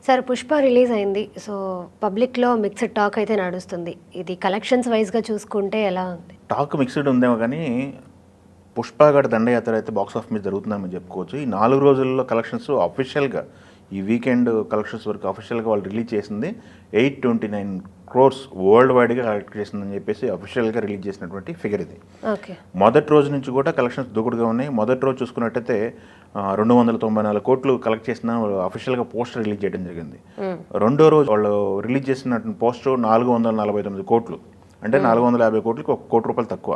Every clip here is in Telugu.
సార్ 'పుష్ప' రిలీజ్ అయింది. సో పబ్లిక్‌లో మిక్స్డ్ టాక్ అయితే నడుస్తుంది. ఇది కలెక్షన్స్ వైస్‌గా చూసుకుంటే ఎలా ఉంది? టాక్ మిక్స్డ్ ఉందేమో కానీ 'పుష్ప' గారి దండయాత్ర అయితే బాక్స్ ఆఫీస్ మీద జరుగుతుందని చెప్పుకోవచ్చు. ఈ 4 రోజుల్లో కలెక్షన్స్ అఫీషియల్గా ఈ వీకెండ్ కలెక్షన్స్ వరకు అఫీషియల్గా వాళ్ళు రిలీజ్ చేసింది 829 crores వరల్డ్ వైడ్గా కలెక్ట్ చేసిందని చెప్పేసి అఫీషియల్గా రిలీజ్ చేసినటువంటి ఫిగర్ ఇది. ఓకే. మొదటి రోజు నుంచి కూడా కలెక్షన్స్ దూకుడుగా ఉన్నాయి. మొదటి రోజు చూసుకున్నట్టయితే 294 కోట్లు కలెక్ట్ చేసిన అఫీషియల్గా పోస్టర్ రిలీజ్ చేయడం జరిగింది. రెండో రోజు వాళ్ళు రిలీజ్ చేసిన పోస్టర్ 449 కోట్లు, అంటే 450 కోట్లకి 1 కోటి రూపాయలు తక్కువ.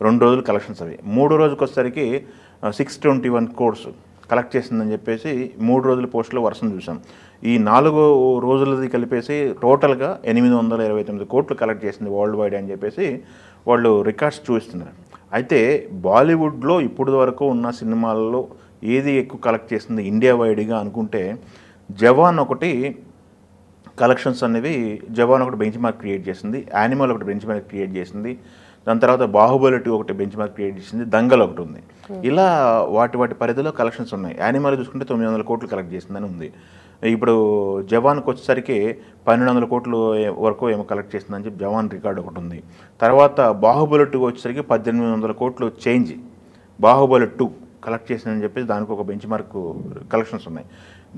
2 రోజులు కలెక్షన్స్ అవి. మూడో రోజుకి వచ్చేసరికి 621 crores కలెక్ట్ చేసిందని చెప్పేసి 3 రోజుల పోస్టులో వర్షం చూసాం. ఈ 4 రోజులది కలిపేసి టోటల్గా 829 కోట్లు కలెక్ట్ చేసింది వరల్డ్ వైడ్ అని చెప్పేసి వాళ్ళు రికార్డ్స్ చూపిస్తున్నారు. అయితే బాలీవుడ్లో ఇప్పుడు వరకు ఉన్న సినిమాల్లో ఏది ఎక్కువ కలెక్ట్ చేసింది ఇండియా వైడ్గా అనుకుంటే జవాన్ ఒకటి కలెక్షన్స్ అనేవి, జవాన్ ఒకటి బెంచ్ మార్క్ క్రియేట్ చేసింది, యానిమల్ ఒకటి బెంచ్ మార్క్ క్రియేట్ చేసింది, దాని తర్వాత బాహుబలి 2 ఒకటి బెంచ్ మార్క్ క్రియేట్ చేసింది, దంగల్ ఒకటి ఉంది. ఇలా వాటి పరిధిలో కలెక్షన్స్ ఉన్నాయి. యానిమల్ చూసుకుంటే 900 కోట్లు కలెక్ట్ చేసిందని ఉంది. ఇప్పుడు జవాన్కి వచ్చేసరికి 1200 కోట్లు వరకు ఏమో కలెక్ట్ చేసిందని చెప్పి జవాన్ రికార్డు ఒకటి ఉంది. తర్వాత బాహుబలి 2 వచ్చేసరికి 1800 కోట్లు చేంజ్ బాహుబలి 2 కలెక్ట్ చేసిందని చెప్పేసి దానికి ఒక బెంచ్ మార్క్ కలెక్షన్స్ ఉన్నాయి.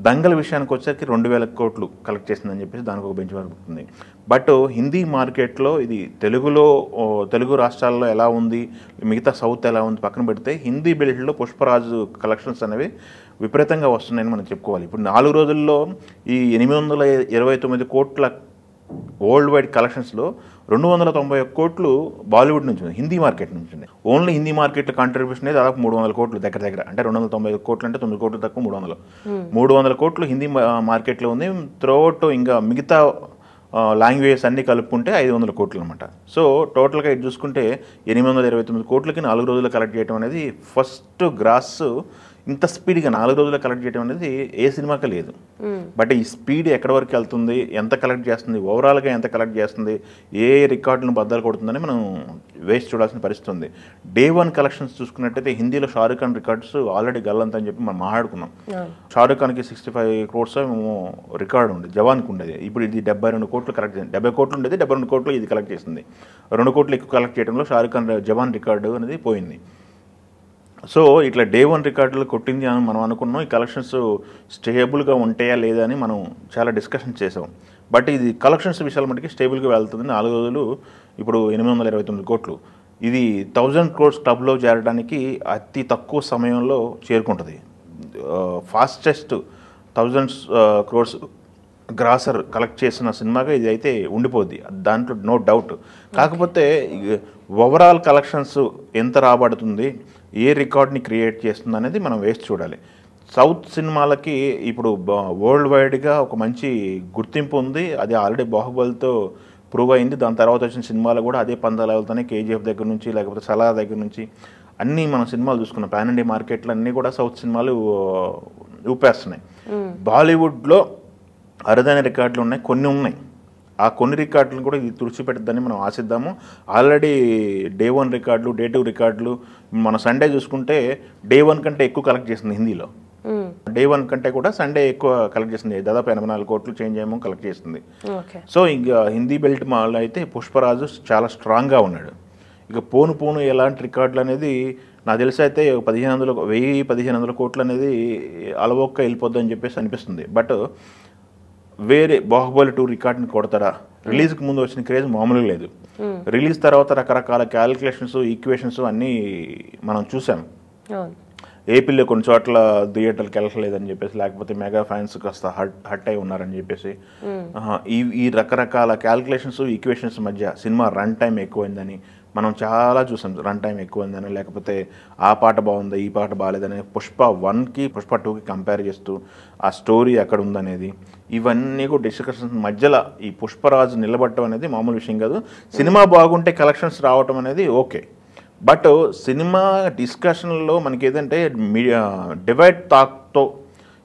దంగల్ విషయానికి వచ్చేసరికి 2000 కోట్లు కలెక్ట్ చేసిందని చెప్పేసి దానికి ఒక బెంచ్ మార్క్ ఉంది. బట్ హిందీ మార్కెట్లో ఇది తెలుగు రాష్ట్రాల్లో ఎలా ఉంది, మిగతా సౌత్ ఎలా ఉంది పక్కన పెడితే హిందీ బెల్ట్లో పుష్పరాజు కలెక్షన్స్ అనేవి విపరీతంగా వస్తున్నాయని మనం చెప్పుకోవాలి. ఇప్పుడు 4 రోజుల్లో ఈ 829 కోట్ల వరల్డ్ వైడ్ కలెక్షన్స్లో 291 కోట్లు బాలీవుడ్ నుంచి ఉంది, హిందీ మార్కెట్ నుంచి ఉంది. ఓన్లీ హిందీ మార్కెట్లో కాంట్రిబ్యూషన్ అనేది దాదాపు 300 కోట్లు దగ్గర, అంటే 290 కోట్లు అంటే 9 కోట్లు తక్కువ 300 కోట్లు హిందీ మార్కెట్లో ఉంది. త్రూఅవుట్ ఇంకా మిగతా లాంగ్వేజెస్ అన్నీ కలుపుకుంటే 500 కోట్లు అనమాట. సో టోటల్గా ఇది చూసుకుంటే 829 కోట్లకి 4 రోజులు కలెక్ట్ చేయడం అనేది ఫస్ట్ గ్రాస్. ఇంత స్పీడ్గా 4 రోజులు కలెక్ట్ చేయడం అనేది ఏ సినిమాకి లేదు. బట్ ఈ స్పీడ్ ఎక్కడి వరకు వెళ్తుంది, ఎంత కలెక్ట్ చేస్తుంది, ఓవరాల్గా ఎంత కలెక్ట్ చేస్తుంది, ఏ రికార్డులను బద్దలు కొడుతుందని మనం వేసి చూడాల్సిన పరిస్థితి ఉంది. డే 1 కలెక్షన్స్ చూసుకున్నట్టయితే హిందీలో షారుఖ్ ఖాన్ రికార్డ్స్ ఆల్రెడీ గల్లంత అని చెప్పి మనం మాట్లాడుకున్నాం. షారుఖ్ ఖాన్కి 65 crores రికార్డు ఉంది, జవాన్కి ఉండేది. ఇప్పుడు ఇది 72 కోట్లు కలెక్ట్ చేసింది. 70 కోట్లు ఉండేది, 72 కోట్లు ఇది కలెక్ట్ చేసింది. 2 కోట్లు ఎక్కువ కలెక్ట్ చేయడంలో షారుఖ్ ఖాన్ జవాన్ రికార్డు అనేది పోయింది. సో ఇట్లా డే 1 రికార్డులు కొట్టింది అని మనం అనుకున్నాం. ఈ కలెక్షన్స్ స్టేబుల్గా ఉంటాయా లేదా అని మనం చాలా డిస్కషన్ చేసాం. బట్ ఇది కలెక్షన్స్ విషయాల మటుకి స్టేబుల్గా వెళ్తుంది. 4 రోజులు ఇప్పుడు 829 కోట్లు. ఇది 1000 crores క్లబ్లో చేరడానికి అతి తక్కువ సమయంలో చేరుకుంటుంది. ఫాస్టెస్ట్ 1000 crores గ్రాసర్ కలెక్ట్ చేసిన సినిమాగా ఇది అయితే ఉండిపోద్ది, దాంట్లో నో డౌట్. కాకపోతే ఓవరాల్ కలెక్షన్స్ ఎంత రాబడుతుంది, ఏ రికార్డ్ని క్రియేట్ చేస్తుంది అనేది మనం వేసి చూడాలి. సౌత్ సినిమాలకి ఇప్పుడు వరల్డ్ వైడ్గా ఒక మంచి గుర్తింపు ఉంది. అది ఆల్రెడీ బాహుబలితో ప్రూవ్ అయింది. దాని తర్వాత వచ్చిన సినిమాలు కూడా అదే పందాలు వెళ్తాయి. కేజీఎఫ్ దగ్గర నుంచి లేకపోతే సలార్ దగ్గర నుంచి అన్నీ మనం సినిమాలు చూసుకున్నాం. పాన్ ఇండియా మార్కెట్లు అన్నీ కూడా సౌత్ సినిమాలు ఊపేస్తున్నాయి. బాలీవుడ్లో అరుదైన రికార్డులు ఉన్నాయి, కొన్ని ఉన్నాయి. ఆ కొన్ని రికార్డులను కూడా ఇది తుడిచిపెట్టద్దని మనం ఆశిద్దాము. ఆల్రెడీ డే 1 రికార్డులు, డే 2 రికార్డులు మన సండే చూసుకుంటే డే 1 కంటే ఎక్కువ కలెక్ట్ చేసింది హిందీలో. డే 1 కంటే కూడా సండే ఎక్కువ కలెక్ట్ చేసింది, దాదాపు 84 కోట్లు చేంజ్ ఏమో కలెక్ట్ చేసింది. సో ఇంకా హిందీ బెల్ట్ మాల్లో అయితే పుష్పరాజు చాలా స్ట్రాంగ్గా ఉన్నాడు. ఇక పోను ఎలాంటి రికార్డులు అనేది నాకు తెలిసి అయితే 1500 కోట్లు అనేది అలవొక్క వెళ్ళిపోద్దని చెప్పేసి అనిపిస్తుంది. బట్ వేరే బాహుబలి 2 రికార్డ్ని కొడతారా? రిలీజ్కి ముందు వచ్చిన క్రేజ్ మామూలుగా లేదు. రిలీజ్ తర్వాత రకరకాల క్యాలిక్యులేషన్స్, ఈక్వేషన్స్ అన్నీ మనం చూసాం. ఏపీలో కొన్ని చోట్ల థియేటర్కి వెళ్ళలేదని చెప్పేసి, లేకపోతే మెగా ఫ్యాన్స్ కాస్త హట్ అయి ఉన్నారని చెప్పేసి, ఈ రకరకాల క్యాలిక్యులేషన్స్, ఈక్వేషన్స్ మధ్య సినిమా రన్ టైం ఎక్కువైందని మనం చాలా చూసాం. రన్ టైం ఎక్కువైందని, లేకపోతే ఆ పాట బాగుందా, ఈ పాట బాగాలేదని పుష్ప 1కి పుష్ప 2కి కంపేర్ చేస్తూ ఆ స్టోరీ ఎక్కడ ఉందనేది, ఇవన్నీ కూడా డిస్కషన్స్ మధ్యలో ఈ పుష్పరాజు నిలబడటం అనేది మామూలు విషయం కాదు. సినిమా బాగుంటే కలెక్షన్స్ రావటం అనేది ఓకే. బట్ సినిమా డిస్కషన్లో మనకి ఏదంటే డివైడ్ టాక్తో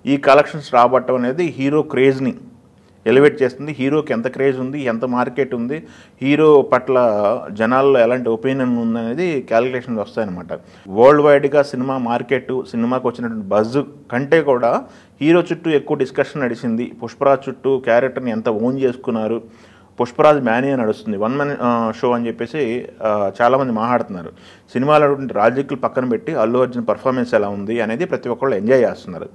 ఈ కలెక్షన్స్ రాబట్టడం అనేది హీరో క్రేజ్ని ఎలివేట్ చేస్తుంది. హీరోకి ఎంత క్రేజ్ ఉంది, ఎంత మార్కెట్ ఉంది, హీరో పట్ల జనాల్లో ఎలాంటి ఒపీనియన్ ఉందనేది క్యాలిక్యులేషన్స్ వస్తాయన్నమాట. వరల్డ్ వైడ్గా సినిమా మార్కెట్, సినిమాకి వచ్చినటువంటి బజ్ కంటే కూడా హీరో చుట్టూ ఎక్కువ డిస్కషన్ నడిచింది. పుష్పరాజ్ చుట్టూ క్యారెక్టర్ని ఎంత ఓన్ చేసుకున్నారు, పుష్పరాజ్ మ్యానియా నడుస్తుంది, 1 man షో అని చెప్పేసి చాలామంది మాట్లాడుతున్నారు. సినిమాలో రాజకీయాలు పక్కన పెట్టి అల్లు అర్జున్ పర్ఫార్మెన్స్ ఎలా ఉంది అనేది ప్రతి ఒక్కళ్ళు ఎంజాయ్ చేస్తున్నారు.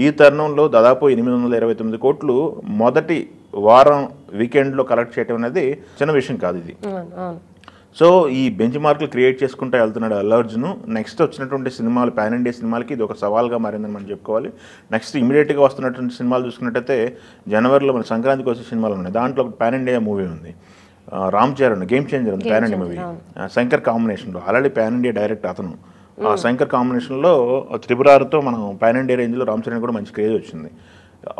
ఈ తరుణంలో దాదాపు 829 కోట్లు మొదటి వారం వీకెండ్లో కలెక్ట్ చేయడం అనేది చిన్న విషయం కాదు ఇది. సో ఈ బెంచ్ మార్కులు క్రియేట్ చేసుకుంటూ వెళ్తున్నాడు అల్లు అర్జున్. నెక్స్ట్ వచ్చినటువంటి సినిమాలు, పాన్ ఇండియా సినిమాలకి ఇది ఒక సవాల్గా మారిందని మనం చెప్పుకోవాలి. నెక్స్ట్ ఇమీడియట్గా వస్తున్నటువంటి సినిమాలు చూసుకున్నట్టయితే జనవరిలో మన సంక్రాంతికి వచ్చే సినిమాలు ఉన్నాయి. దాంట్లో పాన్ ఇండియా మూవీ ఉంది, రామ్ చరణ్, గేమ్ చేంజర్ ఉంది పాన్ ఇండియా మూవీ, శంకర్ కాంబినేషన్లో. ఆల్రెడీ పాన్ ఇండియా డైరెక్ట్ అతను. ఆ శంకర్ కాంబినేషన్లో త్రిపురారితో మనం పాన్ ఇండియా రేంజ్లో రామ్ చరణ్ కూడా మంచి క్రేజ్ వచ్చింది.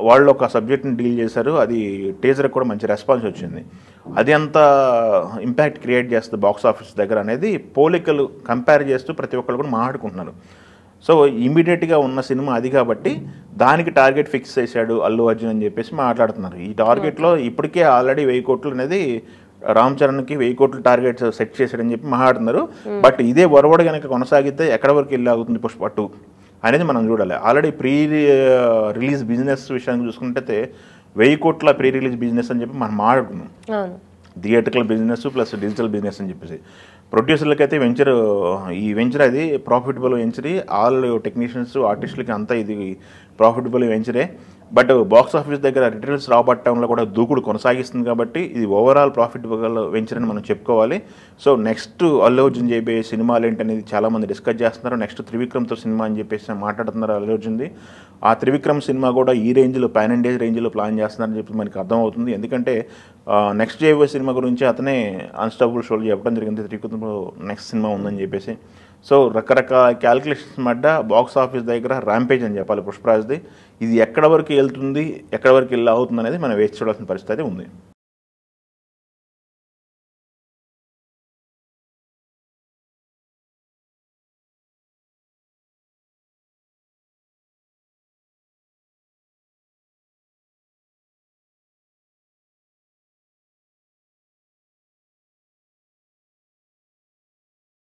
వాళ్ళు ఒక సబ్జెక్ట్ని డీల్ చేశారు, అది టీజర్కి కూడా మంచి రెస్పాన్స్ వచ్చింది. అది అంత ఇంపాక్ట్ క్రియేట్ చేస్తుంది బాక్స్ ఆఫీస్ దగ్గర అనేది పోలికలు కంపేర్ చేస్తూ ప్రతి ఒక్కళ్ళు కూడా మాట్లాడుకుంటున్నారు. సో ఇమీడియట్గా ఉన్న సినిమా అది కాబట్టి దానికి టార్గెట్ ఫిక్స్ చేశాడు అల్లు అర్జున్ అని చెప్పేసి మాట్లాడుతున్నారు. ఈ టార్గెట్లో ఇప్పటికే ఆల్రెడీ 1000 కోట్లు అనేది రామ్ చరణ్కి 1000 కోట్లు టార్గెట్ సెట్ చేశాడని చెప్పి మాట్లాడుతున్నారు. బట్ ఇదే వరవడి కనుక కొనసాగితే ఎక్కడ వరకు వెళ్ళి ఆగుతుంది పుష్ప 2 అనేది మనం చూడాలి. ఆల్రెడీ ప్రీ రిలీజ్ బిజినెస్ విషయానికి చూసుకుంటే 1000 కోట్ల ప్రీ రిలీజ్ బిజినెస్ అని చెప్పి మనం మాట్లాడుకున్నాం. Theatrical business plus digital business అని చెప్పేసి. ప్రొడ్యూసర్లకైతే ఈ వెంచర్ అది ప్రాఫిటబుల్ వెంచర్. ఆల్ టెక్నీషియన్స్, ఆర్టిస్టులకి అంతా ఇది ప్రాఫిటబుల్ వెంచరే. బట్ బాక్స్ ఆఫీస్ దగ్గర రిటర్న్స్ రాబట్టడంలో కూడా దూకుడు కొనసాగిస్తుంది కాబట్టి ఇది ఓవరాల్ ప్రాఫిటబుల్ వెంచర్ అని మనం చెప్పుకోవాలి. సో నెక్స్ట్ అల్లు అర్జున్ చేయబోయే సినిమాలు ఏంటనేది చాలామంది డిస్కస్ చేస్తున్నారు. నెక్స్ట్ త్రివిక్రమ్తో సినిమా అని చెప్పేసి మాట్లాడుతున్నారు అల్లు అర్జున్ది. ఆ త్రివిక్రమ్ సినిమా కూడా ఈ రేంజ్లో, పాన్ ఇండియా రేంజ్లో ప్లాన్ చేస్తున్నారని చెప్పి మనకి అర్థమవుతుంది. ఎందుకంటే నెక్స్ట్ చేయబోయే సినిమా గురించి అతనే అన్స్టాపబుల్ షోలు చెప్పడం జరిగింది, త్రివిక్రమ్లో నెక్స్ట్ సినిమా ఉందని చెప్పేసి. సో రకరకాల క్యాలిక్యులేషన్స్ మధ్య బాక్స్ ఆఫీస్ దగ్గర ర్యాంపేజ్ అని చెప్పాలి పుష్పరాజ్ది. ఇది ఎక్కడ వరకు వెళ్తుంది, ఎక్కడ వరకు వెళ్ళి అవుతుంది అనేది మనం వేచి చూడాల్సిన పరిస్థితి ఉంది.